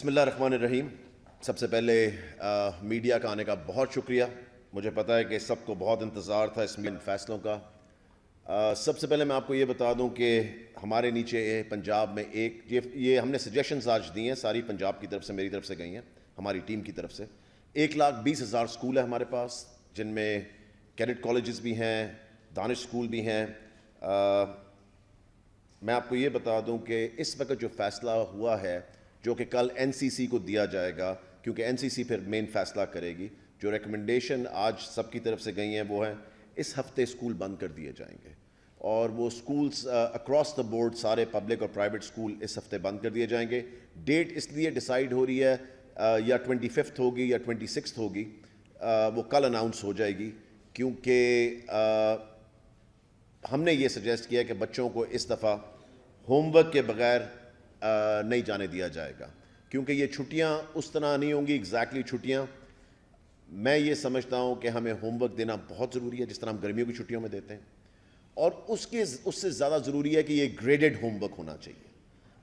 بسم اللہ الرحمن الرحیم۔ سب سے پہلے میڈیا کا آنے کا بہت شکریہ۔ مجھے پتا ہے کہ سب کو بہت انتظار تھا اس ان فیصلوں کا۔ سب سے پہلے میں آپ کو یہ بتا دوں کہ ہمارے نیچے پنجاب میں یہ ہم نے سجیشنز آج دی ہیں، ساری پنجاب کی طرف سے، میری طرف سے گئی ہیں، ہماری ٹیم کی طرف سے۔ 1,20,000 سکول ہے ہمارے پاس، جن میں کیڈٹ کالجز بھی ہیں، دانش سکول بھی ہیں۔ میں آپ کو یہ بتا دوں کہ اس وقت جو فیصلہ ہوا ہے، جو کہ کل این سی سی کو دیا جائے گا، کیونکہ این سی سی پھر مین فیصلہ کرے گی، جو ریکمنڈیشن آج سب کی طرف سے گئی ہیں وہ ہیں اس ہفتے اسکول بند کر دیے جائیں گے، اور وہ اسکولز اکراس دا بورڈ سارے پبلک اور پرائیویٹ اسکول اس ہفتے بند کر دیے جائیں گے۔ ڈیٹ اس لیے ڈیسائیڈ ہو رہی ہے یا 25 ہوگی یا 26 ہوگی، وہ کل اناؤنس ہو جائے گی، کیونکہ ہم نے یہ سجیسٹ کیا کہ بچوں کو اس دفعہ ہوم ورک کے بغیر نہیں جانے دیا جائے گا، کیونکہ یہ چھٹیاں اس طرح نہیں ہوں گی ایگزیکٹلی چھٹیاں۔ میں یہ سمجھتا ہوں کہ ہمیں ہوم ورک دینا بہت ضروری ہے، جس طرح ہم گرمیوں کی چھٹیوں میں دیتے ہیں، اور اس سے زیادہ ضروری ہے کہ یہ گریڈڈ ہوم ورک ہونا چاہیے۔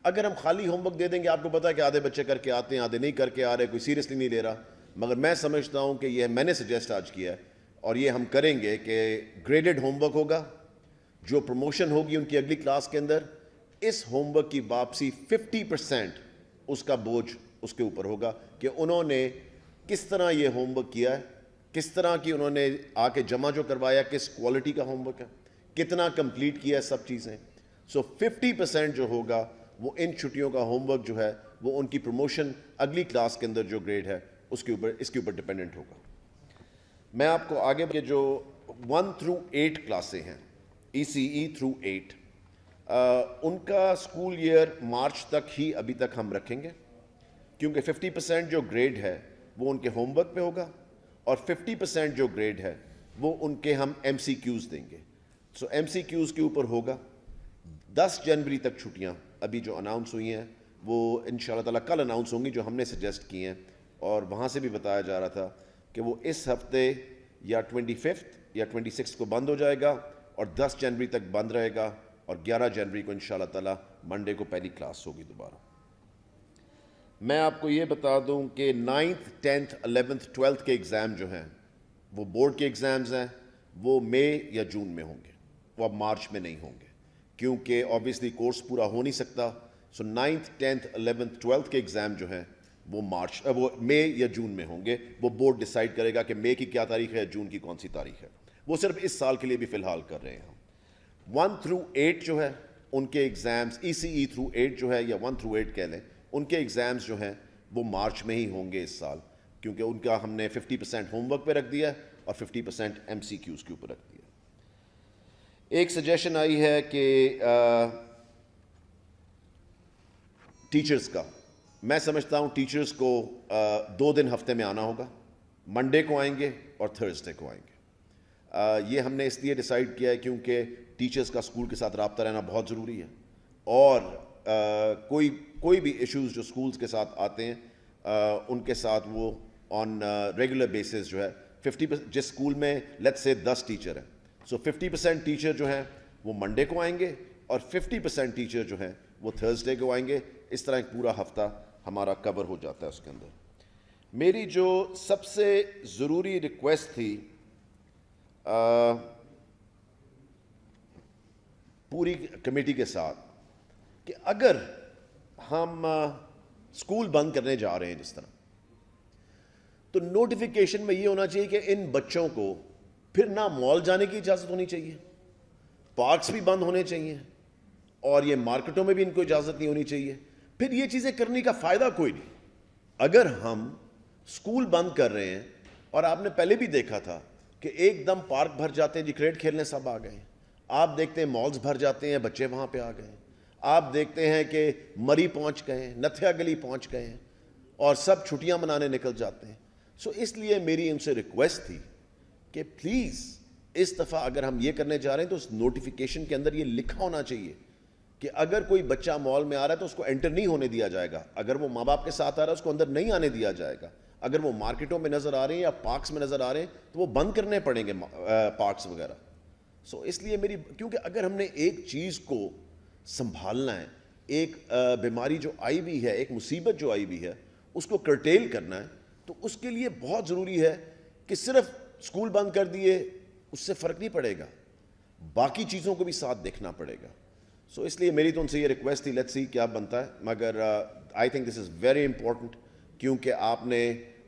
اگر ہم خالی ہوم ورک دے دیں گے، آپ کو پتا ہے کہ آدھے بچے کر کے آتے ہیں، آدھے نہیں کر کے آ رہے، کوئی سیریسلی نہیں لے رہا، مگر میں سمجھتا ہوں کہ یہ میں نے سجیسٹ آج کیا ہے اور یہ ہم کریں گے کہ گریڈڈ ہوم ورک ہوگا۔ جو پروموشن ہوگی ان کی اگلی کلاس کے اندر، اس ہوم ورک کی واپسی 50% اس کا بوجھ اس کے اوپر ہوگا کہ انہوں نے کس طرح یہ ہوم ورک کیا ہے، کس طرح کی انہوں نے آ کے جمع جو کروایا، کس کوالٹی کا ہوم ورک ہے، کتنا کمپلیٹ کیا ہے، سب چیزیں۔ سو 50% جو ہوگا وہ ان چھٹیوں کا ہوم ورک جو ہے وہ ان کی پروموشن اگلی کلاس کے اندر جو گریڈ ہے اس کے اوپر ڈپینڈنٹ ہوگا۔ میں آپ کو آگے کے جو 1 through 8 کلاسیں ہیں، ECE through 8، ان کا سکول ایئر مارچ تک ہی ابھی تک ہم رکھیں گے، کیونکہ 50% جو گریڈ ہے وہ ان کے ہوم ورک پہ ہوگا، اور 50% جو گریڈ ہے وہ ان کے ہم ایم سی کیوز دیں گے۔ سو ایم سی کیوز کے اوپر ہوگا۔ 10 جنوری تک چھٹیاں ابھی جو اناؤنس ہوئی ہیں وہ انشاءاللہ تعالیٰ کل اناؤنس ہوں گی، جو ہم نے سجیسٹ کی ہیں، اور وہاں سے بھی بتایا جا رہا تھا کہ وہ اس ہفتے یا 25 یا 26 کو بند ہو جائے گا، اور 10 جنوری تک بند رہے گا، اور 11 جنوری کو انشاءاللہ تعالیٰ منڈے کو پہلی کلاس ہوگی دوبارہ۔ میں آپ کو یہ بتا دوں کہ 9th 10th 11th 12th کے ایگزام جو ہیں وہ بورڈ کے ایگزامز ہیں، وہ مئی یا جون میں ہوں گے، وہ اب مارچ میں نہیں ہوں گے، کیونکہ آبویسلی کورس پورا ہو نہیں سکتا۔ سو 9th 10th 11th 12th کے ایگزام جو ہیں وہ مئی یا جون میں ہوں گے۔ وہ بورڈ ڈیسائیڈ کرے گا کہ مئی کی کیا تاریخ ہے، جون کی کون سی تاریخ ہے۔ وہ صرف اس سال کے لیے بھی فی الحال کر رہے ہیں ہم۔ 1 through 8 جو ہے ان کے ایگزامز، ECE through 8 جو ہے، یا 1 through 8 کہہ لیں، ان کے ایگزامز جو ہیں وہ مارچ میں ہی ہوں گے اس سال، کیونکہ ان کا ہم نے 50% ہوم ورک پہ رکھ دیا ہے اور 50% ایم سی کیوز کے اوپر رکھ دیا۔ ایک سجیشن آئی ہے کہ ٹیچرز کا، میں سمجھتا ہوں ٹیچرز کو 2 دن ہفتے میں آنا ہوگا، منڈے کو آئیں گے اور تھرسڈے کو آئیں گے۔ یہ ہم نے اس لیے ڈیسائیڈ کیا ہے کیونکہ ٹیچرز کا اسکول کے ساتھ رابطہ رہنا بہت ضروری ہے، اور کوئی بھی ایشوز جو اسکولز کے ساتھ آتے ہیں ان کے ساتھ وہ آن ریگولر بیسس جو ہے 50%، جس اسکول میں لیٹس سے 10 ٹیچر ہیں، سو 50% ٹیچر جو ہیں وہ منڈے کو آئیں گے، اور 50% ٹیچر جو ہیں وہ تھرسڈے کو آئیں گے۔ اس طرح ایک پورا ہفتہ ہمارا کور ہو جاتا ہے اس کے اندر۔ میری جو سب سے ضروری ریکویسٹ تھی پوری کمیٹی کے ساتھ، کہ اگر ہم اسکول بند کرنے جا رہے ہیں جس طرح، تو نوٹیفیکیشن میں یہ ہونا چاہیے کہ ان بچوں کو پھر نہ مال جانے کی اجازت ہونی چاہیے، پارکس بھی بند ہونے چاہیے، اور یہ مارکیٹوں میں بھی ان کو اجازت نہیں ہونی چاہیے۔ پھر یہ چیزیں کرنے کا فائدہ کوئی نہیں۔ اگر ہم اسکول بند کر رہے ہیں، اور آپ نے پہلے بھی دیکھا تھا کہ ایک دم پارک بھر جاتے ہیں، جی کرکٹ کھیلنے سب آ گئے ہیں، آپ دیکھتے ہیں مالز بھر جاتے ہیں، بچے وہاں پہ آ گئے ہیں، آپ دیکھتے ہیں کہ مری پہنچ گئے ہیں، نتھیا گلی پہنچ گئے ہیں، اور سب چھٹیاں منانے نکل جاتے ہیں۔ سو اس لیے میری ان سے ریکویسٹ تھی کہ پلیز اس دفعہ اگر ہم یہ کرنے جا رہے ہیں تو اس نوٹیفیکیشن کے اندر یہ لکھا ہونا چاہیے کہ اگر کوئی بچہ مال میں آ رہا ہے تو اس کو انٹر نہیں ہونے دیا جائے گا، اگر وہ ماں باپ کے ساتھ آ رہا ہے اس کو اندر نہیں آنے دیا جائے گا، اگر وہ مارکیٹوں میں نظر آ رہے ہیں یا پارکس میں نظر آ رہے ہیں تو وہ بند کرنے پڑیں گے پارکس وغیرہ۔ سو اس لیے کیونکہ اگر ہم نے ایک چیز کو سنبھالنا ہے، ایک بیماری جو آئی بھی ہے، ایک مصیبت جو آئی بھی ہے، اس کو کرٹیل کرنا ہے تو اس کے لیے بہت ضروری ہے کہ صرف اسکول بند کر دیے اس سے فرق نہیں پڑے گا, باقی چیزوں کو بھی ساتھ دیکھنا پڑے گا. سو اس لیے میری تو ان سے یہ ریکویسٹ تھی, لیٹس سی کیا بنتا ہے, مگر I think this is very important, کیونکہ آپ نے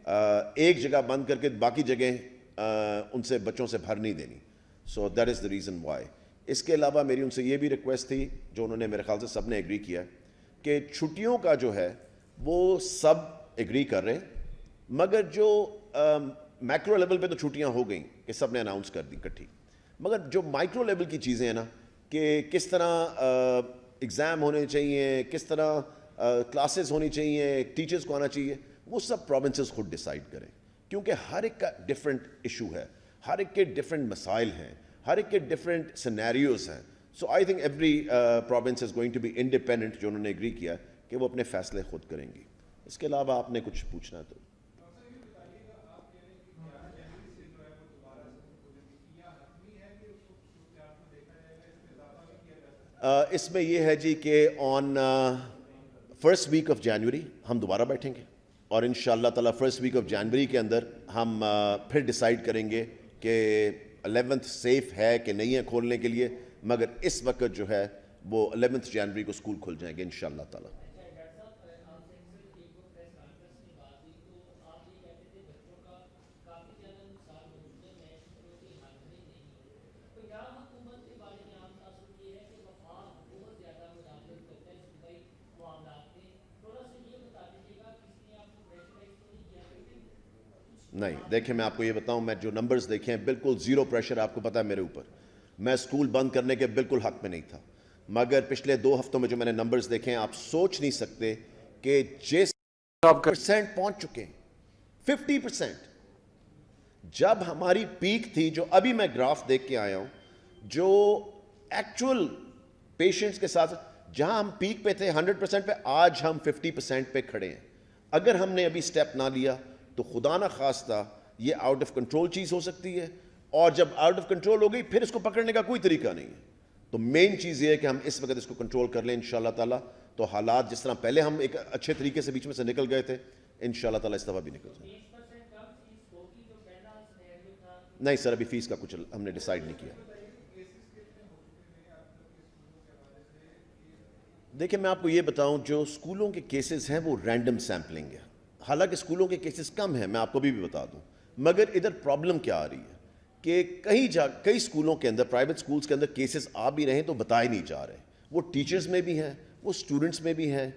ایک جگہ بند کر کے باقی جگہیں ان سے بچوں سے بھر نہیں دینی. So that is the reason why. اس کے علاوہ میری ان سے یہ بھی ریکویسٹ تھی, جو انہوں نے میرے خیال سے سب نے ایگری کیا, کہ چھٹیوں کا جو ہے وہ سب ایگری کر رہے ہیں, مگر جو میکرو لیول پہ تو چھٹیاں ہو گئیں کہ سب نے اناؤنس کر دی کٹھی, مگر جو مائکرو لیول کی چیزیں ہیں نا, کہ کس طرح ایگزام ہونے چاہیے, کس طرح کلاسز ہونی چاہیے, ٹیچرز کو آنا چاہیے, وہ سب پروونسز خود ڈیسائیڈ کریں, کیونکہ ہر ایک کا ڈفرینٹ ایشو ہے, ہر ایک کے ڈفرینٹ مسائل ہیں, ہر ایک کے ڈفرینٹ سینیریوز ہیں. So I think every province is going to be independent, جو انہوں نے ایگری کیا کہ وہ اپنے فیصلے خود کریں گی. اس کے علاوہ آپ نے کچھ پوچھنا تو اس میں یہ ہے جی کہ on first week of January ہم دوبارہ بیٹھیں گے, اور ان شاء اللہ تعالیٰ فرسٹ ویک آف جنوری کے اندر ہم پھر ڈیسائیڈ کریں گے کہ 11th سیف ہے کہ نہیں ہے کھولنے کے لیے, مگر اس وقت جو ہے وہ 11th جنوری کو اسکول کھل جائیں گے ان شاء اللہ تعالیٰ. نہیں دیکھیں, میں آپ کو یہ بتاؤں, میں جو نمبرز دیکھیں بالکل زیرو پریشر, آپ کو پتا ہے میرے اوپر, میں اسکول بند کرنے کے بالکل حق میں نہیں تھا, مگر پچھلے 2 ہفتوں میں جو میں نے نمبرز دیکھے ہیں, آپ سوچ نہیں سکتے کہ جس % پہنچ چکے ہیں, 50%. جب ہماری پیک تھی, جو ابھی میں گراف دیکھ کے آیا ہوں, جو ایکچول پیشنٹس کے ساتھ جہاں ہم پیک پہ تھے 100% پہ, آج ہم 50% پہ کھڑے ہیں. اگر ہم نے ابھی سٹیپ نہ لیا تو خدا نہ خواستہ یہ آؤٹ آف کنٹرول چیز ہو سکتی ہے, اور جب آؤٹ آف کنٹرول ہو گئی پھر اس کو پکڑنے کا کوئی طریقہ نہیں ہے. تو مین چیز یہ ہے کہ ہم اس وقت اس کو کنٹرول کر لیں انشاءاللہ تعالیٰ, تو حالات جس طرح پہلے ہم ایک اچھے طریقے سے بیچ میں سے نکل گئے تھے, انشاءاللہ تعالیٰ اس دفعہ بھی نکل جائیں. نہیں سر, ابھی فیس کا کچھ ہم نے ڈیسائیڈ نہیں کیا. دیکھیں میں آپ کو یہ بتاؤں, جو اسکولوں کے کیسز ہیں وہ رینڈم سیمپلنگ ہے, حالانکہ اسکولوں کے کیسز کم ہیں, میں آپ کو بھی بتا دوں, مگر ادھر پرابلم کیا آ رہی ہے کہ کئی اسکولوں کے اندر, پرائیویٹ اسکولز کے اندر کیسز آ بھی رہے ہیں تو بتائے نہیں جا رہے. وہ ٹیچرز میں بھی ہیں, وہ اسٹوڈنٹس میں بھی ہیں,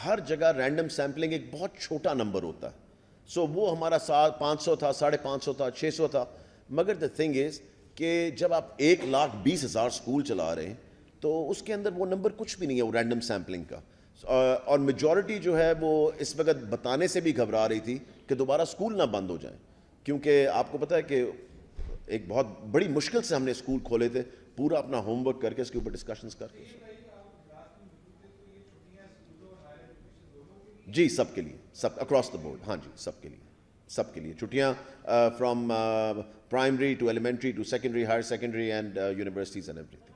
ہر جگہ رینڈم سیمپلنگ ایک بہت چھوٹا نمبر ہوتا ہے. سو وہ ہمارا 500 تھا, 550 تھا, 600 تھا, مگر دا تھنگ از کہ جب آپ 1,20,000 اسکول چلا رہے ہیں تو اس کے اندر وہ نمبر کچھ بھی نہیں ہے, وہ رینڈم سیمپلنگ کا. اور میجورٹی جو ہے وہ اس وقت بتانے سے بھی گھبرا رہی تھی کہ دوبارہ اسکول نہ بند ہو جائیں, کیونکہ آپ کو پتہ ہے کہ ایک بہت بڑی مشکل سے ہم نے اسکول کھولے تھے, پورا اپنا ہوم ورک کر کے اس کے اوپر ڈسکشنز کر کے. جی سب کے لیے, سب اکراس دا بورڈ, ہاں جی سب کے لیے چھٹیاں, from primary to elementary to secondary, higher secondary and universities and everything.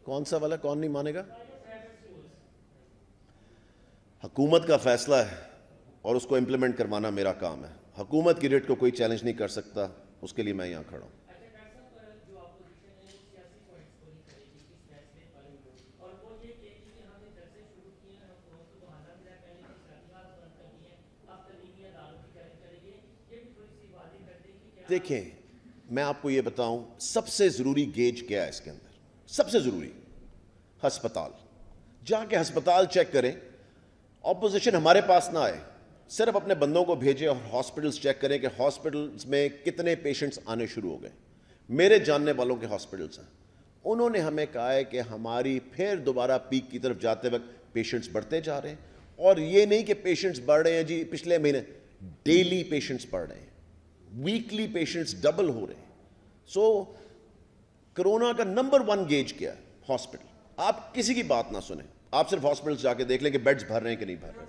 کون سا والا, کون نہیں مانے گا؟ حکومت کا فیصلہ ہے اور اس کو امپلیمنٹ کروانا میرا کام ہے. حکومت کی ریٹ کو کوئی چیلنج نہیں کر سکتا, اس کے لیے میں یہاں کھڑا ہوں. دیکھیں میں آپ کو یہ بتاؤں, سب سے ضروری گیج کیا ہے اس کے اندر, سب سے ضروری ہسپتال. جا کے ہسپتال چیک کریں, اپوزیشن ہمارے پاس نہ آئے, صرف اپنے بندوں کو بھیجیں اور ہاسپٹلز چیک کریں کہ ہاسپٹلز میں کتنے پیشنٹس آنے شروع ہو گئے. میرے جاننے والوں کے ہاسپٹلز ہیں, انہوں نے ہمیں کہا ہے کہ ہماری پھر دوبارہ پیک کی طرف جاتے وقت پیشنٹس بڑھتے جا رہے ہیں, اور یہ نہیں کہ پیشنٹس بڑھ رہے ہیں جی پچھلے مہینے, ڈیلی پیشنٹس بڑھ رہے ہیں, ویکلی پیشنٹس ڈبل ہو رہے ہیں. سو کرونا کا نمبر 1 گیج کیا ہے ہاسپٹل. آپ کسی کی بات نہ سنیں, آپ صرف ہاسپٹل جا کے دیکھ لیں کہ بیڈز بھر رہے ہیں کہ نہیں بھر رہے.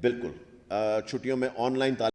بالکل, چھٹیوں میں آن لائن